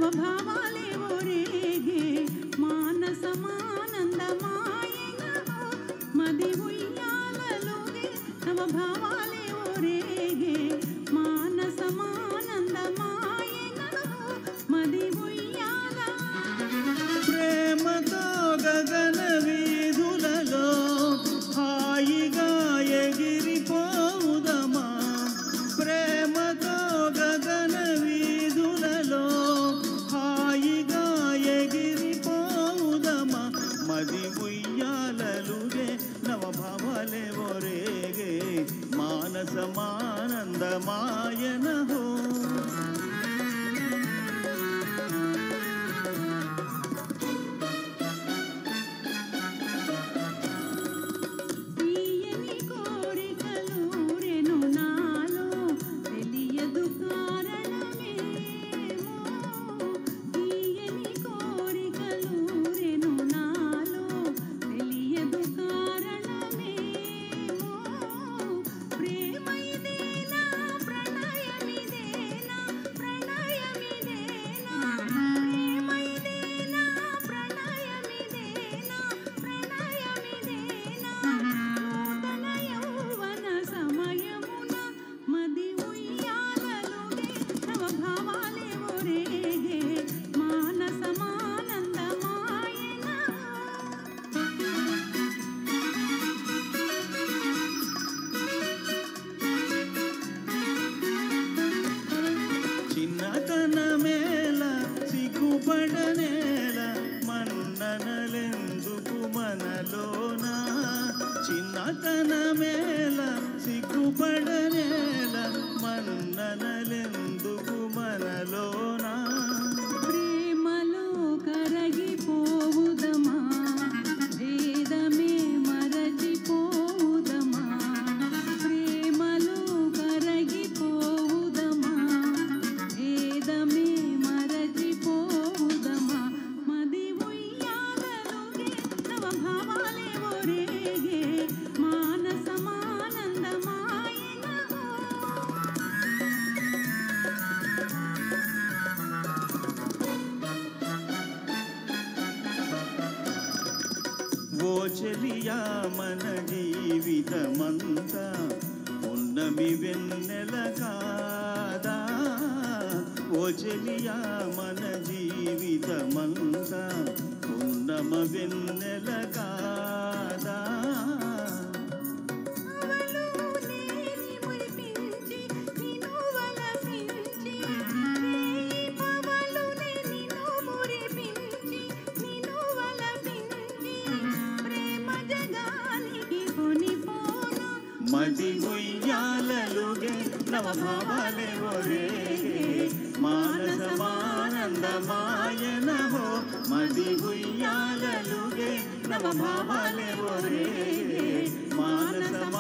నవభావాలే ఒరేగే మానసమానందమాయన మది ఉయ్యాలలుగే నవభావాలే ఒరేగే మానసమానందమాయన మది ఉయ్యాల ప్రేమతో గగన వీధులలో హాయిగా ఎగిరిపోవుదమా ప్రేమతో గగన వీధులలో హాయిగా ఎగిరిపోవుదమా మది ఉయ్యాలలుగే నవభావాలే ఒరేగే మానసమానందమాయన హో చిన్నతనమేల సిగ్గుపడనేల మన్ననలెందుకు మనలోన చిన్నతనమేల సిగ్గుపడనేల మన్ననలెందుకు మనలోన ప్రేమలో కరగిపోవుదమా వేదమే మరచిపోవుదమా ప్రేమలో కరగిపోవుదమా వేదమే మరచిపోవుదమా మది ఉయ్యాలలుగే నవభావాలే ఒరేగే మానసమానందమాయన ఓ చెలియా మన జీవితమంతా ఉన్నమి వెన్నెల కాదా ఓ చెలియా మన జీవితమంతా ఉన్నమ వెన్నెల కాదా మది ఉయ్యాలలుగే నవభావాలే ఒరేగే మానసమానందమాయన హో మది ఉయ్యాలలుగే నవభావాలే ఒరేగే మానసమానందమాయన